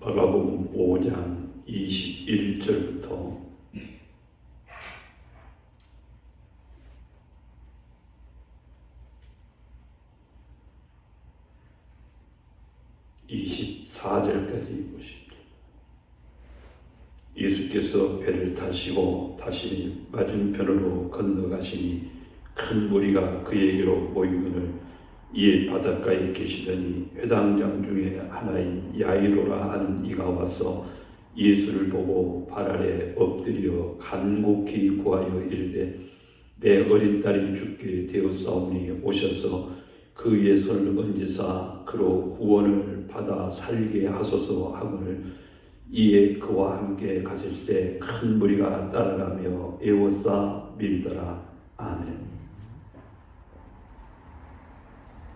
마가복음 5장 21절부터 24절까지 보십니다. 예수께서 배를 타시고 다시 맞은편으로 건너가시니 큰 무리가 그에게로 모이거늘 이에 바닷가에 계시더니 회당장 중에 하나인 야이로라 하는 이가 와서 예수를 보고 발 아래 엎드려 간곡히 구하여 이르되 내 어린 딸이 죽게 되었사오니 오셔서 그 위에 손을 얹으사 그로 구원을 받아 살게 하소서 하거늘 이에 그와 함께 가실새 큰 무리가 따라가며 애워싸 밀더라. 아멘.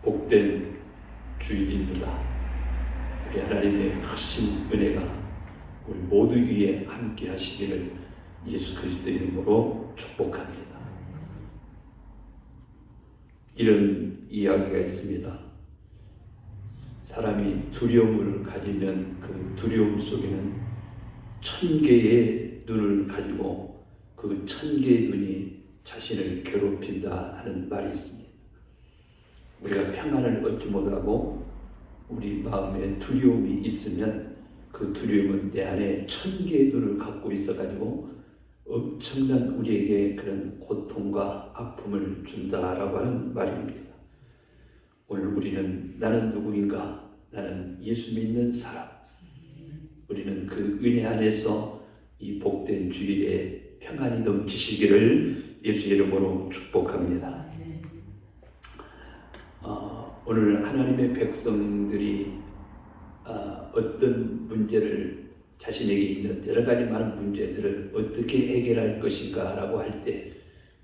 복된 주일입니다. 우리 하나님의 크신 은혜가 우리 모두 위에 함께 하시기를 예수 그리스도의 이름으로 축복합니다. 이런 이야기가 있습니다. 사람이 두려움을 가지면 그 두려움 속에는 1000개의 눈을 가지고 그 1000개의 눈이 자신을 괴롭힌다 하는 말이 있습니다. 우리가 평안을 얻지 못하고 우리 마음에 두려움이 있으면 그 두려움은 내 안에 1000개의 눈을 갖고 있어가지고 엄청난 우리에게 그런 고통과 아픔을 준다라고 하는 말입니다. 오늘 우리는 나는 누구인가? 나는 예수 믿는 사람. 우리는 그 은혜 안에서 이 복된 주일에 평안이 넘치시기를 예수 이름으로 축복합니다. 오늘 하나님의 백성들이 어떤 문제를 자신에게 있는 여러 가지 많은 문제들을 어떻게 해결할 것인가 라고 할 때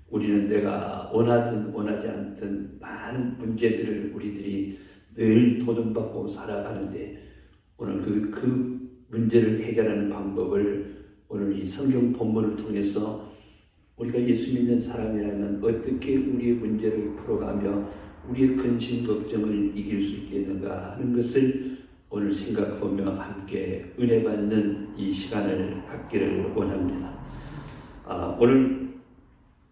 우리는 내가 원하든 원하지 않든 많은 문제들을 우리들이 늘 도전받고 살아가는데 오늘 그 문제를 해결하는 방법을 오늘 이 성경 본문을 통해서 우리가 예수 믿는 사람이라면 어떻게 우리의 문제를 풀어가며 우리의 근심 걱정을 이길 수 있겠는가 하는 것을 오늘 생각하며 함께 은혜 받는 이 시간을 갖기를 원합니다. 오늘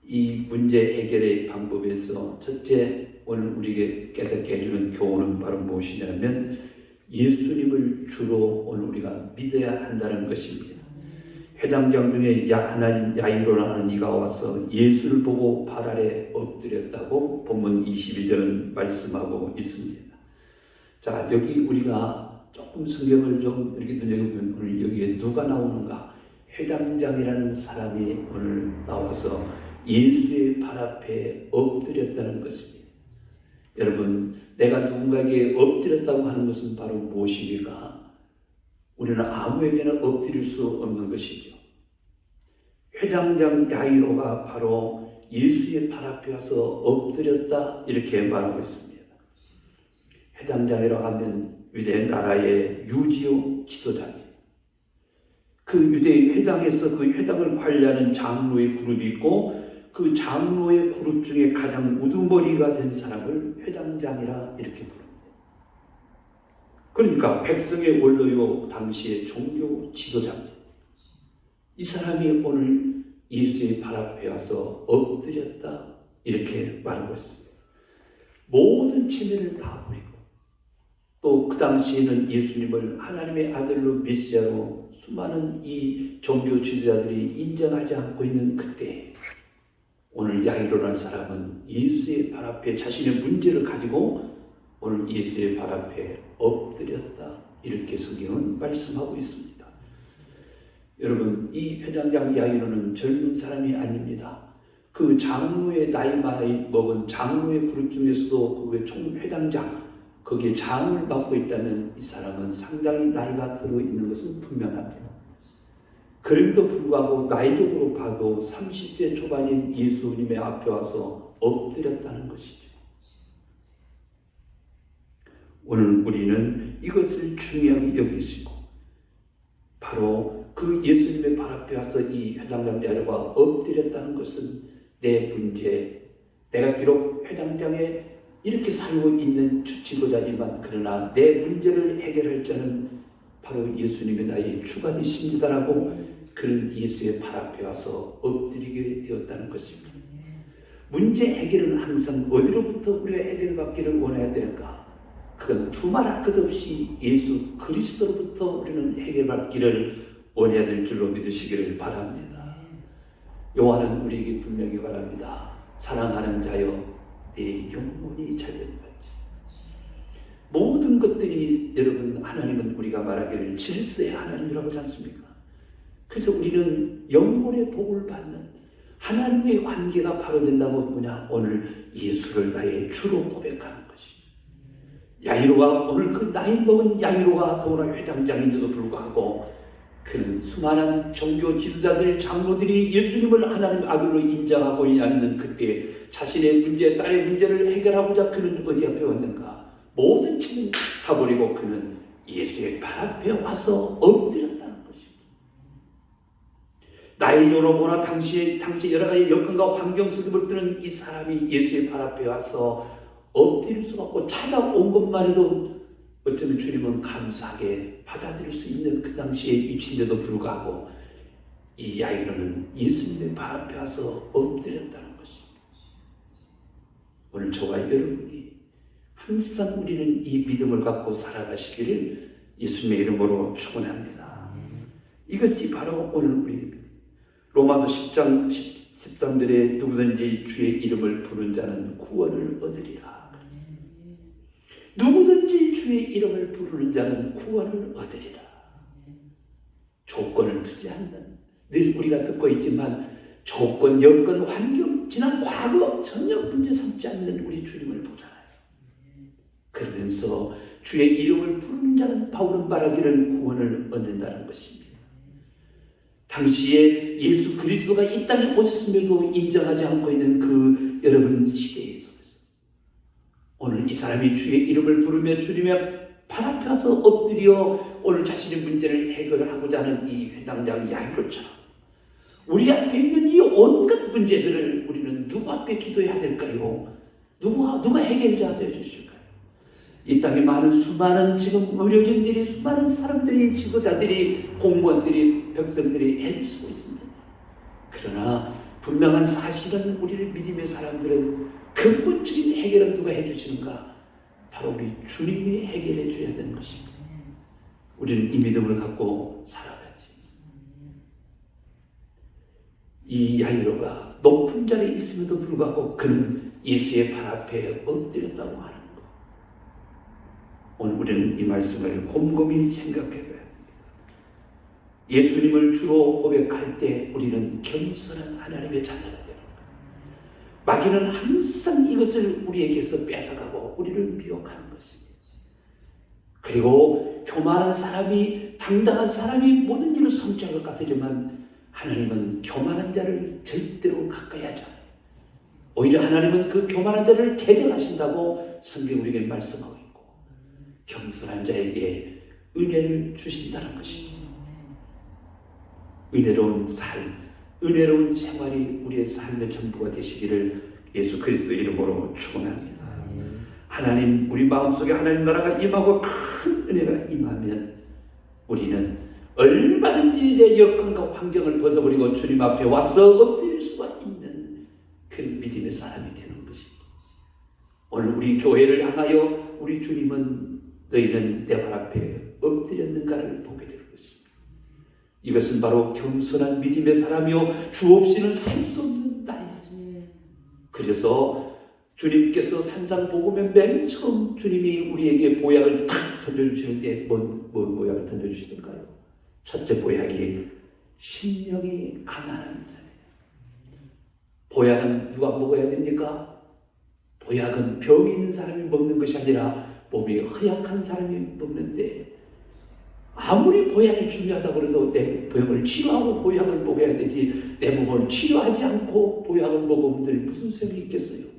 이 문제 해결의 방법에서 첫째 오늘 우리에게 깨닫게 해주는 교훈은 바로 무엇이냐면 예수님을 주로 오늘 우리가 믿어야 한다는 것입니다. 회당장 중에 하나님 야이로라는 이가 와서 예수를 보고 발 아래 엎드렸다고 본문 22절은 말씀하고 있습니다. 자, 여기 우리가 조금 성경을 좀 이렇게 눈여겨보면 오늘 여기에 누가 나오는가? 회당장이라는 사람이 오늘 나와서 예수의 발 앞에 엎드렸다는 것입니다. 여러분, 내가 누군가에게 엎드렸다고 하는 것은 바로 무엇입니까? 우리는 아무에게나 엎드릴 수 없는 것이죠. 회당장 야이로가 바로 예수의 발 앞에 와서 엎드렸다 이렇게 말하고 있습니다. 회당장이라고 하면 유대 나라의 유지요 지도자입니다. 그 유대 회당에서 그 회당을 관리하는 장로의 그룹이 있고 그 장로의 그룹 중에 가장 우두머리가 된 사람을 회당장이라 이렇게 부릅니다. 그러니까 백성의 원로요 당시의 종교 지도자입니다. 이 사람이 오늘 예수의 발 앞에 와서 엎드렸다 이렇게 말하고 있습니다. 모든 체면을 다 버리고 또 그 당시에는 예수님을 하나님의 아들로 메시아로 수많은 이 종교 지도자들이 인정하지 않고 있는 그때 오늘 야이로라는 사람은 예수의 발 앞에 자신의 문제를 가지고 오늘 예수의 발 앞에 엎드렸다 이렇게 성경은 말씀하고 있습니다. 여러분, 이 회당장 야이로는 젊은 사람이 아닙니다. 그 장로의 나이 많이 먹은 장로의 그룹 중에서도 그 총회당장 거기에 장을 맡고 있다면 이 사람은 상당히 나이가 들어있는 것은 분명합니다. 그럼에도 불구하고 나이적으로 봐도 30대 초반인 예수님의 앞에 와서 엎드렸다는 것이죠. 오늘 우리는 이것을 중요하게 여기시고 바로 그 예수님의 발 앞에 와서 이 회당장 야이로가 엎드렸다는 것은 내 문제, 내가 비록 회당장에 이렇게 살고 있는 지도자지만 그러나 내 문제를 해결할 자는 바로 예수님이 나의 주가 되십니다라고 그는 예수의 발 앞에 와서 엎드리게 되었다는 것입니다. 문제 해결은 항상 어디로부터 우리가 해결받기를 원해야 되는가? 그건 두말할 것 없이 예수 그리스도로부터 우리는 해결받기를 원해야 될 줄로 믿으시기를 바랍니다. 요한은 우리에게 분명히 말합니다. 사랑하는 자여 내 영혼이 잘된 거지. 모든 것들이 여러분 하나님은 우리가 말하기를 질서의 하나님이라고 하지 않습니까? 그래서 우리는 영혼의 복을 받는 하나님의 관계가 바로 된다고 뭐냐? 오늘 예수를 나의 주로 고백하는 것이. 야이로가 오늘 그 나이 먹은 야이로가 더구나 회장장인데도 불구하고 그는 수많은 종교 지도자들 장로들이 예수님을 하나님 아들로 인정하고 있는 그때 자신의 문제, 딸의 문제를 해결하고자 그는 어디 앞에 왔는가? 모든 책임 다 버리고 그는 예수의 발 앞에 와서 엎드렸다는 것입니다. 나이 여러모나 당시 여러 가지 여건과 환경 속에 드는 이 사람이 예수의 발 앞에 와서 엎드릴 수가 없고 찾아온 것만 해도 어쩌면 주님은 감사하게 받아들일 수 있는 그 당시의 위치인데도 불구하고 이 야이로는 예수님의 발 앞에 와서 엎드렸다는 것입니다. 오늘 저와 여러분이 항상 우리는 이 믿음을 갖고 살아가시기를 예수님의 이름으로 축원합니다. 이것이 바로 오늘 우리 로마서 10장 13절에 누구든지 주의 이름을 부른 자는 구원을 얻으리라. 누구든지 주의 이름을 부르는 자는 구원을 얻으리라. 조건을 두지 않는, 늘 우리가 듣고 있지만 조건, 여건, 환경, 지난 과거 전혀 문제 삼지 않는 우리 주님을 보잖아요. 그러면서 주의 이름을 부르는 자는 바울은 말하기를 구원을 얻는다는 것입니다. 당시에 예수 그리스도가 이 땅에 오셨음에도 인정하지 않고 있는 그 여러분 시대에 속에서 오늘 이 사람이 주의 이름을 부르며 주님의 발 앞에 가서 엎드려 오늘 자신의 문제를 해결하고자 하는 이 회당장 야이로처럼 우리 앞에 있는 이 온갖 문제들을 우리는 누구 앞에 기도해야 될까요? 누가 해결자 되어주실까요? 이 땅에 많은 수많은 지금 의료진들이, 수많은 사람들이, 지도자들이, 공무원들이, 백성들이 애쓰고 있습니다. 그러나 분명한 사실은 우리를 믿음의 사람들은 근본적인 해결은 누가 해주시는가? 바로 우리 주님이 해결해 줘야 되는 것입니다. 우리는 이 믿음을 갖고 살아가지. 이 야이로가 높은 자리에 있음에도 불구하고 그는 예수의 발 앞에 엎드렸다고 하는 것. 오늘 우리는 이 말씀을 곰곰이 생각해 봐야 됩니다. 예수님을 주로 고백할 때 우리는 겸손한 하나님의 자녀가 되는 거예요. 마귀는 항상 이것을 우리에게서 뺏어가고 우리를 미혹하는 것입니다. 그리고 교만한 사람이, 당당한 사람이 모든 일을 성취할 것 같으지만 하나님은 교만한 자를 절대로 가까이 하지 않아요. 오히려 하나님은 그 교만한 자를 대적하신다고 성경 우리에게 말씀하고 있고 겸손한 자에게 은혜를 주신다는 것입니다. 은혜로운 삶, 은혜로운 생활이 우리의 삶의 전부가 되시기를 예수 그리스도 이름으로 축원합니다. 하나님, 우리 마음속에 하나님 나라가 임하고 큰 은혜가 임하면 우리는 얼마든지 내 여건과 환경을 벗어버리고 주님 앞에 와서 엎드릴 수가 있는 그 믿음의 사람이 되는 것입니다. 오늘 우리 교회를 향하여 우리 주님은 너희는 내 발 앞에 엎드렸는가를 보게 될 것입니다. 이것은 바로 겸손한 믿음의 사람이요 주 없이는 살 수 없는 딸이었습니다. 그래서 주님께서 산상복음의 맨 처음 주님이 우리에게 보약을 탁 던져주시는데 뭔 보약을 던져주시던가요? 첫째 보약이 심령이 가난한 자예요. 보약은 누가 먹어야 됩니까? 보약은 병이 있는 사람이 먹는 것이 아니라 몸이 허약한 사람이 먹는데 아무리 보약이 중요하다고 해도 내 병을 치료하고 보약을 먹어야 되지 내 몸을 치료하지 않고 보약을 먹으면 무슨 소용이 있겠어요?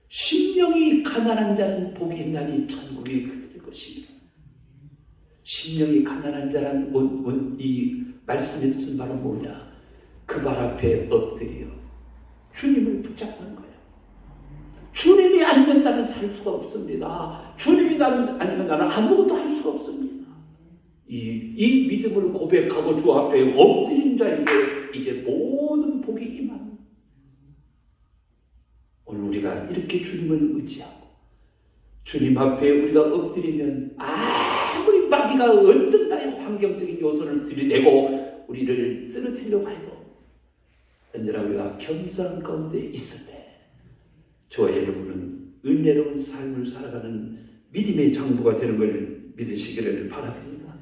심령이 가난한 자는 복이 있나니 천국이 그들의 것입니다. 심령이 가난한 자란 이 말씀의 뜻은 바로 뭐냐? 그 발 앞에 엎드려 주님을 붙잡는 거예요. 주님이 아니면 나는 살 수가 없습니다. 주님이 아니면 나는 아무것도 할 수가 없습니다. 이 믿음을 고백하고 주 앞에 엎드린 자에게 이제 모든 복이 임합니다. 오늘 우리가 이렇게 주님을 의지하고 주님 앞에 우리가 엎드리면 아무리 마귀가 어떤 나의 환경적인 요소를 들이대고 우리를 쓰러뜨리려고 해도 언제나 우리가 겸손한 가운데 있을 때 저와 여러분은 은혜로운 삶을 살아가는 믿음의 장부가 되는 걸 믿으시기를 바랍니다.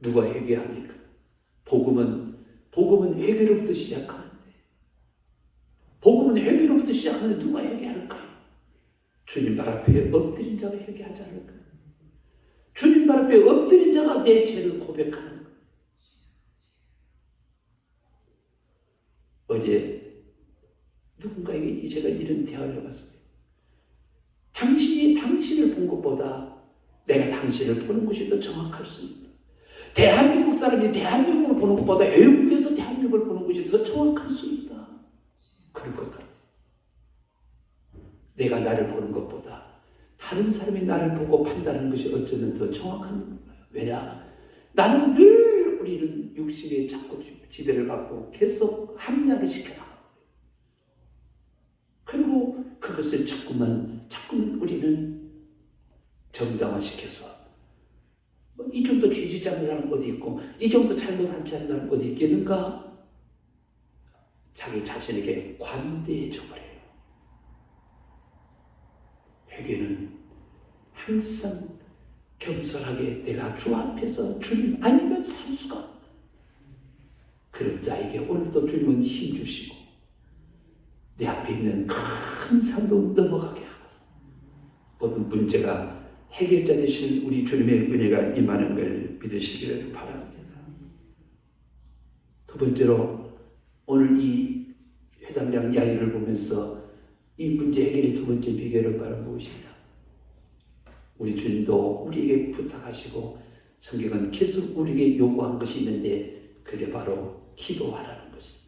누가 회개합니까? 복음은 회개로부터 시작하는데 복음은 회개로부터 시작하는데 누가 회개할까요? 주님 발 앞에 엎드린 자가 회개하지 않을까요? 주님 발 앞에 엎드린 자가 내 죄를 고백하는 거예요. 어제 누군가에게 제가 이런 대화를 해봤습니다. 당신이 당신을 본 것보다 내가 당신을 보는 것이 더 정확할 수 있다. 대한민국 사람이 대한민국을 보는 것보다 외국에서 대한민국을 보는 것이 더 정확할 수 있다. 그럴 것 같아요. 내가 나를 보는 것보다 다른 사람이 나를 보고 판단하는 것이 어쩌면 더 정확한 거예요. 왜냐? 나는 늘 우리는 육신의 자꾸 지배를 받고 계속 합리화를 시켜나가요. 그리고 그것을 자꾸만 우리는 정당화시켜서 이 정도 죄 짓지 않는 사람 어디 있고 이 정도 잘못하지 않는 사람 어디 있겠는가? 자기 자신에게 관대해져 버려요. 회개는 항상 겸손하게 내가 주 앞에서 주님 아니면 살 수가 없다. 그런 자에게 오늘도 주님은 힘 주시고 내 앞에 있는 큰 산도 넘어가게 하고 모든 문제가 해결자 되신 우리 주님의 은혜가 임하는 걸 믿으시기를 바랍니다. 두 번째로 오늘 이 회당장 야유를 보면서 이 문제 해결의 두 번째 비결은 바로 무엇이냐? 우리 주님도 우리에게 부탁하시고 성경은 계속 우리에게 요구한 것이 있는데 그게 바로 기도하라는 것입니다.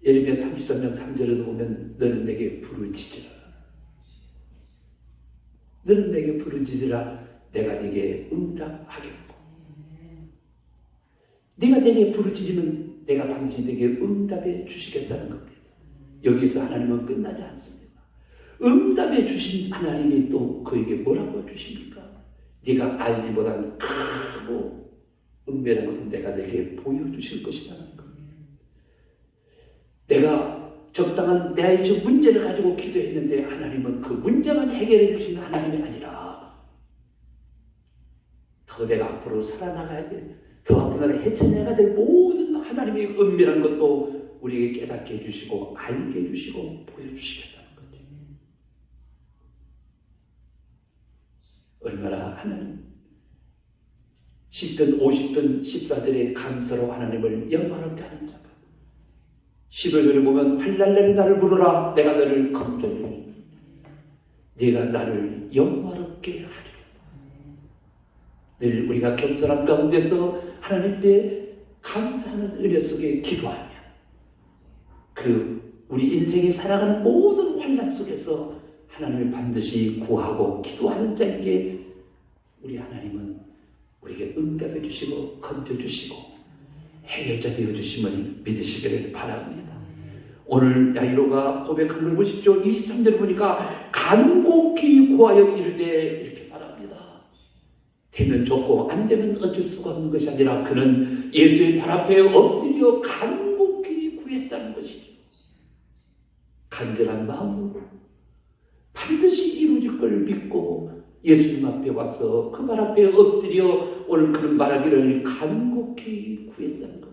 예레미야 33장 3절에도 보면 너는 내게 부르짖으라. 너는 내게 부르짖으라. 내가 네게 응답하겠고. 네가 내게 부르짖으면 내가 반드시 네게 응답해 주시겠다는 겁니다. 여기서 하나님은 끝나지 않습니다. 응답해 주신 하나님이 또 그에게 뭐라고 주십니까? 네가 알기보다는 크고 은밀한 것은 내가 네게 보여주실 것이라는 겁니다. 내가 적당한 나의 저 문제를 가지고 기도했는데 하나님은 그 문제만 해결해 주시는 하나님이 아니라 더 내가 앞으로 살아나가야 될, 더 앞으로 나를 헤쳐나가야 될 모든 하나님의 은밀한 것도 우리에게 깨닫게 해주시고 알게 해주시고 보여주시겠다는 거죠. 얼마나 하나님 10편 50편 14절의 감사로 하나님을 영화롭게 하는 자가 11절에 보면 환난날에 나를 부르라 내가 너를 건져주리 네가 나를 영화롭게 하리라. 늘 우리가 겸손한 가운데서 하나님께 감사하는 은혜 속에 기도하면 그 우리 인생에 살아가는 모든 환난 속에서 하나님이 반드시 구하고 기도하는 자에게 우리 하나님은 우리에게 응답해 주시고 건져주시고 해결자 되어주심을 믿으시기를 바랍니다. 오늘 야이로가 고백한 걸 보십시오. 23절 보니까 간곡히 구하여 이르되 이렇게 말합니다. 되면 좋고 안 되면 어쩔 수가 없는 것이 아니라 그는 예수의 발 앞에 엎드려 간곡히 구했다는 것이죠. 간절한 마음으로 반드시 이루어질 걸 믿고 예수님 앞에 와서 그 발 앞에 엎드려 오늘 그런 말하기를 간곡히 구했다는 겁니다.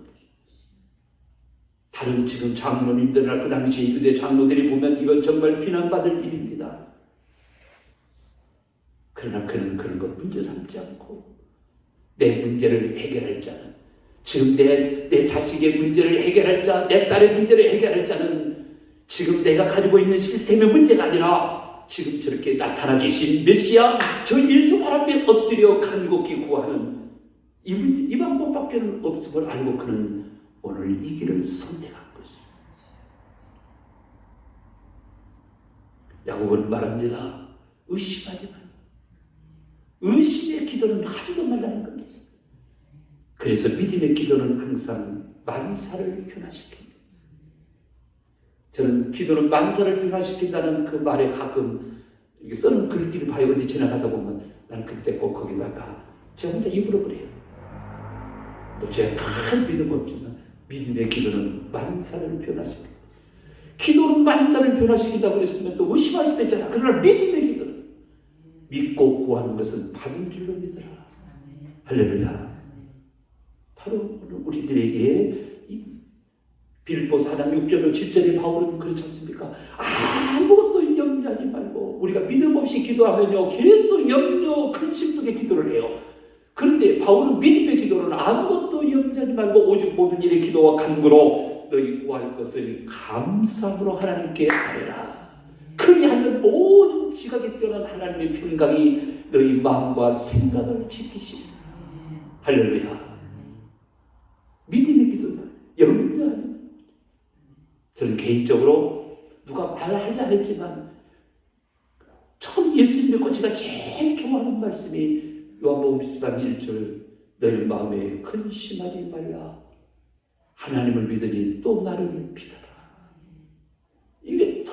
다른 지금 장로님들이나 그 당시 유대 장로들이 보면 이건 정말 비난받을 일입니다. 그러나 그는 그런 것 문제 삼지 않고 내 문제를 해결할 자는 지금 내 자식의 문제를 해결할 자, 내 딸의 문제를 해결할 자는 지금 내가 가지고 있는 시스템의 문제가 아니라 지금 저렇게 나타나 계신 메시아 저 예수 발 앞에 엎드려 간곡히 구하는 이 방법밖에 없음을 알고 그는 오늘 이 길을 선택한 것입니다. 야고보는 말합니다. 의심하지 마. 의심의 기도는 하지도 말라는 겁니다. 그래서 믿음의 기도는 항상 만사를 변화시킵니다. 저는 기도는 만사를 변화시킨다는 그 말에 가끔 이렇게 써놓은 글귀를 봐요. 어디 지나가다 보면 나는 그때 꼭 거기다가 제가 혼자 입으로 그래요. 뭐 제가 큰 믿음 없지만 믿음의 기도는 만사를 변화시킵니다. 기도는 만사를 변화시킨다고 그랬으면 또 의심할 수도 있잖아. 그러나 믿음의 기도는 믿고 구하는 것은 받은 줄로 믿어라. 할렐루야. 바로 우리들에게 빌립보 4장 6절로 7절에 바울은 그렇지 않습니까? 아무것도 염려하지 말고 우리가 믿음 없이 기도하면요 계속 염려 근심 속에 기도를 해요. 그런데 바울은 믿음의 기도는 아무것도 염려하지 말고 오직 모든 일의 기도와 간구로 너희 구할 것을 감사함으로 하나님께 아뢰라. 그리하면 모든 지각에 뛰어난 하나님의 평강이 너희 마음과 생각을 지키시리라. 할렐루야. 믿음의 기도는 염려하지. 저는 개인적으로 누가 말하지 않았지만 처음 예수님 믿고 제가 제일 좋아하는 말씀이 요한복음 14장 1절 너희 마음에 근심하지 말라. 하나님을 믿으니 또 나를 믿어라. 이게 딱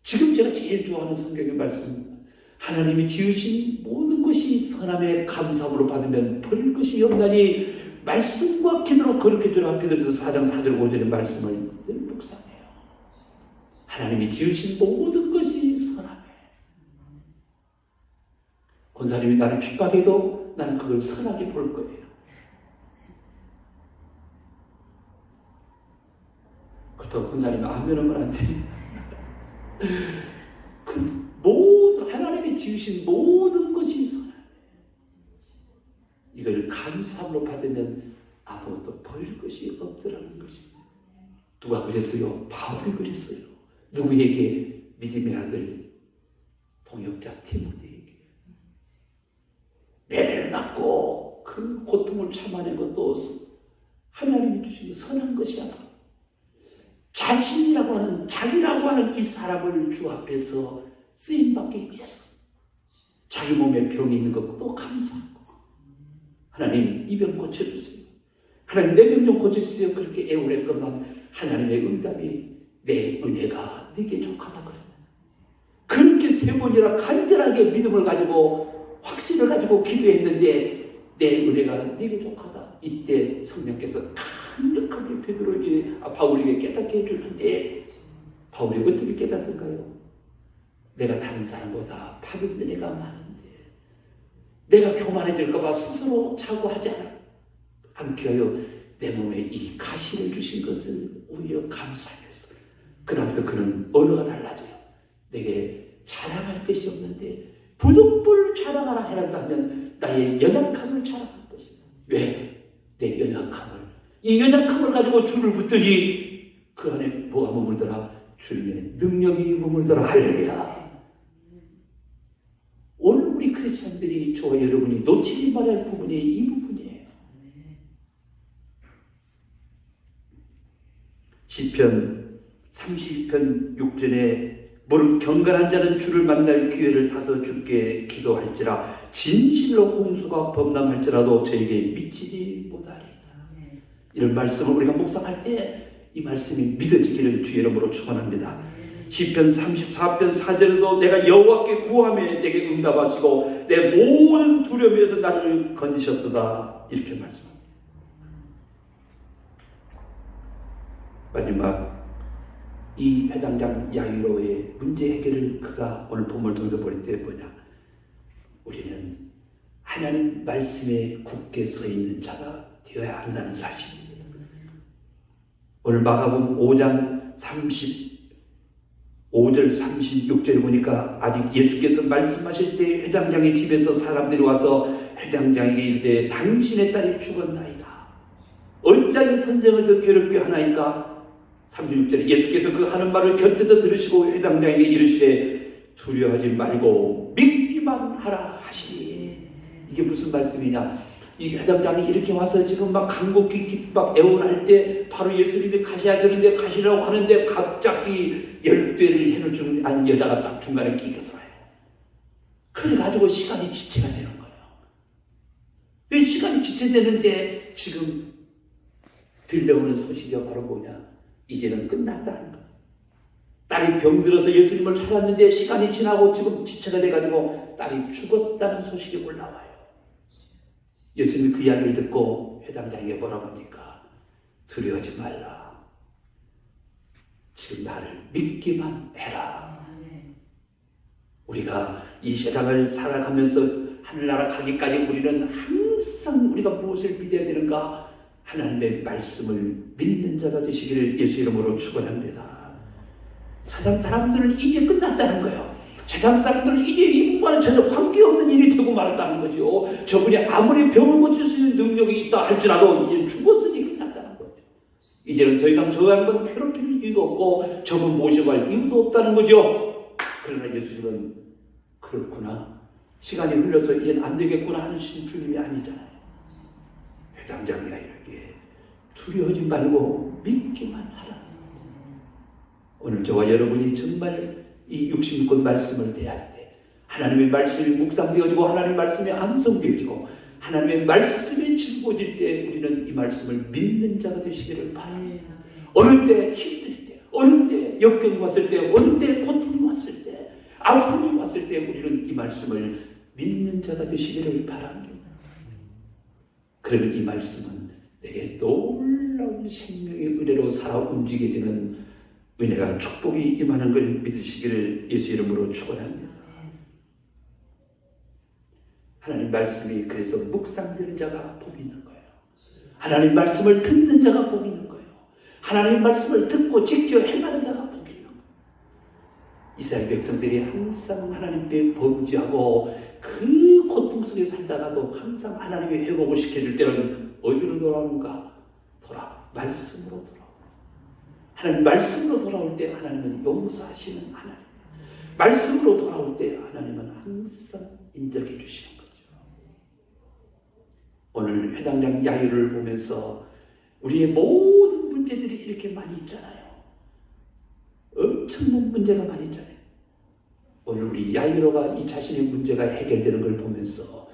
지금 제가 제일 좋아하는 성경의 말씀. 하나님이 지으신 모든 것이 선함에 감사함으로 받으면 버릴 것이 없나니 말씀과 기도로 거룩해 주라. 베드로서 4장 4절 5절의 말씀을 늘 묵상해요. 하나님이 지으신 모든 것이 선함에. 권사님이 나를 핍박해도 나는 그걸 선하게 볼 거예요. 그렇다고 권사님이 아멘하면 안 돼. 그 모든 하나님이 지으신 모든 것이 선함에. 이걸 감사함으로 받으면 아무것도 버릴 것이 없더라는 것입니다. 누가 그랬어요? 바울이 그랬어요. 누구에게? 믿음의 아들 동역자 디모데에게. 매를 맞고 그 고통을 참아낸 것도 하나님이 주신 선한 것이 아니라 자신이라고 하는 자기라고 하는 이 사람을 주 앞에서 쓰임받기 위해서 자기 몸에 병이 있는 것도 감사하고 하나님 이 병 고쳐주세요. 하나님 내 병 좀 고쳐주세요. 그렇게 애원했건만 하나님의 응답이 내 은혜가 네게 족하다 그랬잖아요. 그렇게 세 번이나 간절하게 믿음을 가지고 확신을 가지고 기도했는데 내 은혜가 네게 족하다. 이때 성령께서 강력하게 바울에게 깨닫게 해주는데 바울이 어떻게 깨닫던가요? 내가 다른 사람보다 받은 은혜가 많은데 내가 교만해질까봐 스스로 자고하지 않게 하여 내 몸에 이 가시를 주신 것을 오히려 감사했어. 그 다음부터 그는 언어가 달라져요. 내게 자랑할 것이 없는데 부득불 자랑하라 해란다면 나의 연약함을 자랑할 것이다. 왜? 내 연약함을. 이 연약함을 가지고 주를 붙더니 그 안에 뭐가 머물더라? 주님의 능력이 머물더라. 할렐루야. 오늘 우리 크리스천들이 저와 여러분이 놓치지 말아야 할 부분이 이 부분이에요. 시편 30편 6절에 무릇 경건한 자는 주를 만날 기회를 타서 주께 기도할지라 진실로 홍수가 범람할지라도 저에게 미치지 못하리라. 이런 말씀을 우리가 묵상할 때 이 말씀이 믿어지기를 주의 이름으로 축원합니다. 시편 34편 4절에도 내가 여호와께 구하며 내게 응답하시고 내 모든 두려움에서 나를 건지셨도다. 이렇게 말씀합니다. 마지막 이 회당장 야이로의 문제 해결을 그가 오늘 본문을 통해서 볼 때 뭐냐? 우리는 하나님 말씀에 굳게 서 있는 자가 되어야 한다는 사실입니다. 오늘 마가복음 5장 35절 36절에 보니까 아직 예수께서 말씀하실 때 회당장의 집에서 사람들이 와서 회당장에게 이르되 당신의 딸이 죽었나이다. 어찌하여 선생을 더 괴롭게 하나이까? 36절에 예수께서 그 하는 말을 곁에서 들으시고 회당장에게 이르시되 두려워하지 말고 믿기만 하라 하시니. 이게 무슨 말씀이냐? 이 회장장이 이렇게 와서 지금 막 간곡히 막 애원할 때 바로 예수님이 가셔야 되는데 가시라고 하는데 갑자기 열쇠를 해놓을 줄 아는 여자가 딱 중간에 끼겨들어요. 그래가지고 시간이 지체가 되는 거예요. 이 시간이 지체되는데 지금 들려오는 소식이 바로 뭐냐? 이제는 끝났다는 거예요. 딸이 병들어서 예수님을 찾았는데 시간이 지나고 지금 지체가 돼가지고 딸이 죽었다는 소식이 올라와요. 예수님이 그 이야기를 듣고 회장장에게 뭐라고 합니까? 두려워하지 말라. 지금 나를 믿기만 해라. 우리가 이 세상을 살아가면서 하늘나라 가기까지 우리는 항상 우리가 무엇을 믿어야 되는가? 하나님의 말씀을 믿는 자가 되시기를 예수 이름으로 축원합니다. 세상 사람들은 이제 끝났다는 거예요. 세상 사람들은 이제 이분과는 전혀 관계없는 일이 되고 말았다는 거죠. 저분이 아무리 병을 고칠 수 있는 능력이 있다 할지라도 이제 죽었으니 끝났다는 거죠. 이제는 더 이상 저 양반 괴롭힐 이유도 없고 저분 모셔갈 이유도 없다는 거죠. 그러나 예수님은 그렇구나, 시간이 흘러서 이제는 안 되겠구나 하는 주님이 아니잖아요. 회장장이 이렇게 두려워하지 말고 믿기만 하라. 오늘 저와 여러분이 정말 이 66권 말씀을 대할 때 하나님의 말씀이 묵상되어지고 하나님의 말씀이 암송되어지고 하나님의 말씀이 짊어질 때 우리는 이 말씀을 믿는 자가 되시기를 바랍니다. 어느 때 힘들 때, 어느 때 역경이 왔을 때, 어느 때 고통이 왔을 때, 아픔이 왔을 때 우리는 이 말씀을 믿는 자가 되시기를 바랍니다. 그러면 이 말씀은 내게 놀라운 생명의 은혜로 살아 움직이게 되는 은혜가 축복이 임하는 걸 믿으시기를 예수 이름으로 축원합니다. 하나님 말씀이 그래서 묵상되는 자가 복이 있는 거예요. 하나님 말씀을 듣는 자가 복이 있는 거예요. 하나님 말씀을 듣고 지켜 행하는 자가 복이 있는 거예요. 이스라엘 백성들이 항상 하나님께 범죄하고 그 고통 속에 살다가도 항상 하나님의 회복을 시켜줄 때는 어디로 돌아오는가? 말씀으로 돌아옵니다. 하나님 말씀으로 돌아올 때 하나님은 용서하시는 하나님, 말씀으로 돌아올 때 하나님은 항상 인정해 주시는 거죠. 오늘 회당장 야유를 보면서 우리의 모든 문제들이 이렇게 많이 있잖아요. 엄청난 문제가 많이 있잖아요. 오늘 우리 야유로가 이 자신의 문제가 해결되는 걸 보면서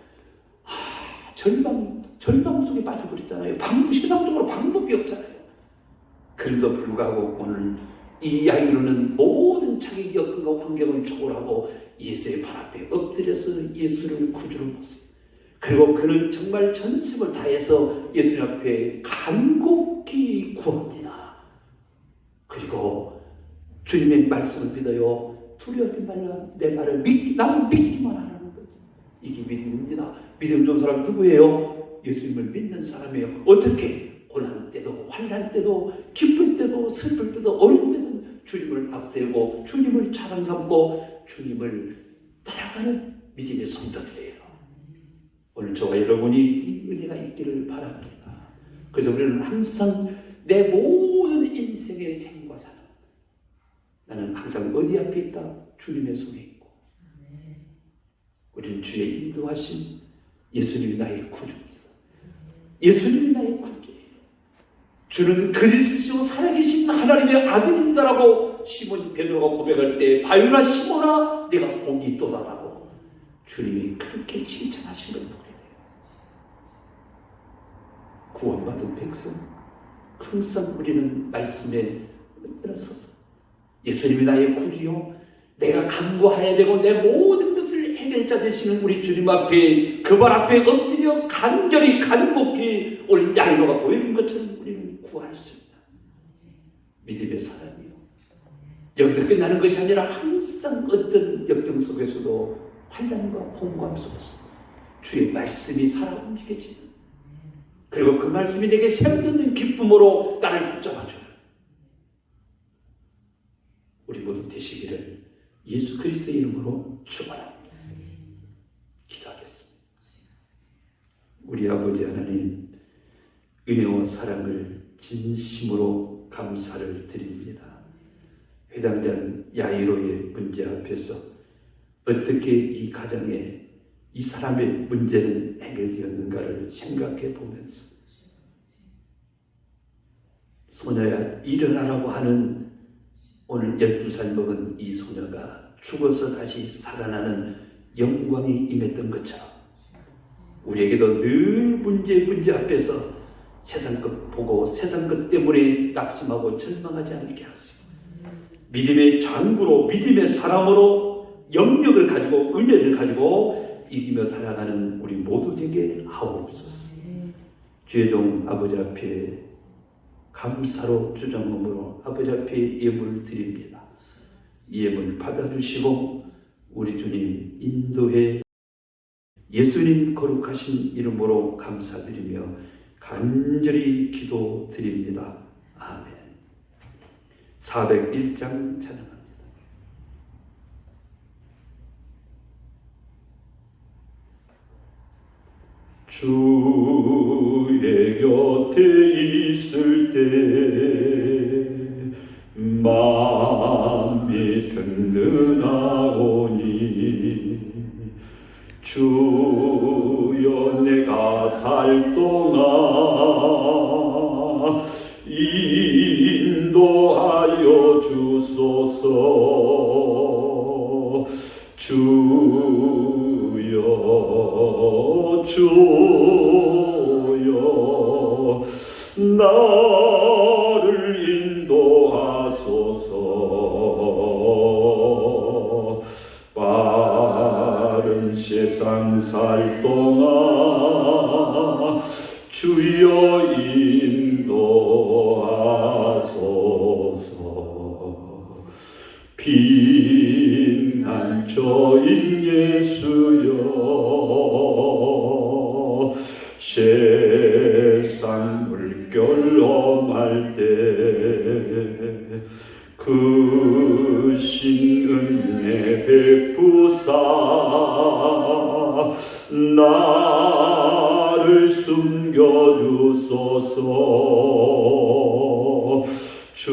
절망 속에 빠져버렸잖아요. 세상적으로 방법이 없잖아요. 그럼에도 불구하고 오늘 이 야이로는 모든 자기 여건과 환경을 초월하고 예수의 발 앞에 엎드려서 예수를 구주로 모습. 그리고 그는 정말 전심을 다해서 예수님 앞에 간곡히 구합니다. 그리고 주님의 말씀을 믿어요. 두려워하지 말라. 내 말을 나는 믿기만 하라는 거죠. 이게 믿음입니다. 믿음 좋은 사람 누구예요? 예수님을 믿는 사람이에요. 어떻게? 고난 때도 환난 때도 기쁠 때도 슬플 때도 어려울 때도 주님을 앞세우고 주님을 자랑 삼고 주님을 따라가는 믿음의 성도들이에요. 오늘 저와 여러분이 이 은혜가 있기를 바랍니다. 그래서 우리는 항상 내 모든 인생의 생과 사는 나는 항상 어디 앞에 있다? 주님의 손에 있고 우리는 주의 인도하신 예수님이 나의 구주입니다. 예수님이 나의 구주. 주는 그리스도시요 살아계신 하나님의 아들입니다라고 시몬 베드로가 고백할 때 바요나 시몬아 네가 복이 있도다라고 주님이 그렇게 칭찬하신 걸 보게 돼요. 구원받은 백성 항상 우리는 말씀에 들어서서 예수님이 나의 구주요 내가 간구해야 되고 내 모든 것을 해결자 되시는 우리 주님 앞에 그 발 앞에 엎드려 간절히 간곡히 오늘 야이로가 보여준 것처럼 우리는 구할 수 있다. 믿음의 사람이요. 여기서 끝나는 것이 아니라 항상 어떤 역경 속에서도 환난과 공고함 속에서 주의 말씀이 살아 움직여지는 그리고 그 말씀이 내게 샘솟는 기쁨으로 나를 붙잡아주는 우리 모두 되시기를 예수 그리스도의 이름으로 축원합니다. 기도하겠습니다. 우리 아버지 하나님 은혜와 사랑을 진심으로 감사를 드립니다. 회당장 야이로의 문제 앞에서 어떻게 이 가정에 이 사람의 문제는 해결되었는가를 생각해 보면서 소녀야 일어나라고 하는 오늘 12살 먹은 이 소녀가 죽어서 다시 살아나는 영광이 임했던 것처럼 우리에게도 늘 문제 앞에서 세상 것 보고 세상 것 때문에 낙심하고 절망하지 않게 하시고 믿음의 장구로 믿음의 사람으로 영역을 가지고 은혜를 가지고 이기며 살아가는 우리 모두 되게 하옵소서. 주의 종 아버지 앞에 감사로 주정함으로 아버지 앞에 예물을 드립니다. 이 예물 받아주시고 우리 주님 인도해 예수님 거룩하신 이름으로 감사드리며 간절히 기도드립니다. 아멘. 401장 찬양합니다. 주의 곁에 있을 때 마음이 든든하오니 주여 내가 살 동안 인도하여 주소서. 주여 나를 인도하소서. 빠른 세상 살 동안 주여 인도하소서. 피난처인 예수여 세상 물결 험할 때 그 신은혜 베푸사 나를 숨겨주소서. 주여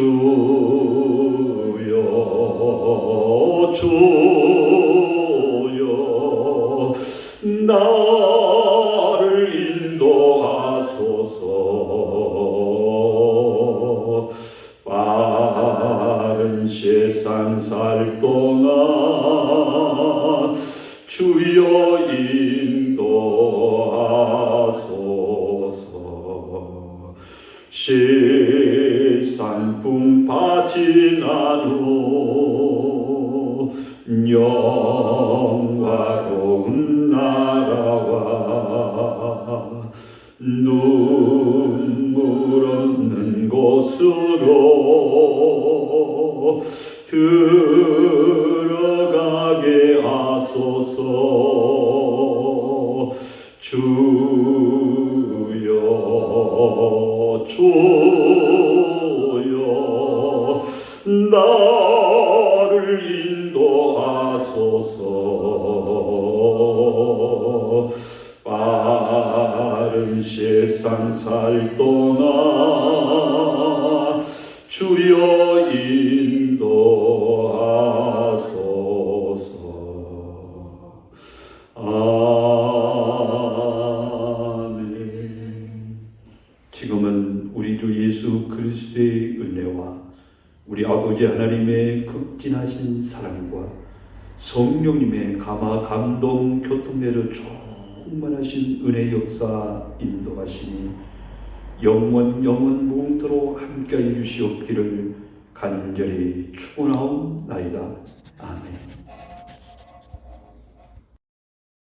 나를 인도하소서. 빠른 세상 살 동안 주여 인도하소서. 세상 풍파 지난 후 영화로운 나라와 눈물 없는 곳으로 들어가게 하소서. 주여 나를 인도하소서. 빠른 세상 살 동안 주여 인도하소서. 아멘. 지금은 우리 주 예수 그리스도의 은혜와 우리 아버지 하나님의 극진하신 사랑과 성령님의 감화 감동 교통내로 충만하신 은혜 역사 인도하시니 영원 무궁토록 함께하여 주시옵기를 간절히 축원하옵나이다. 아멘.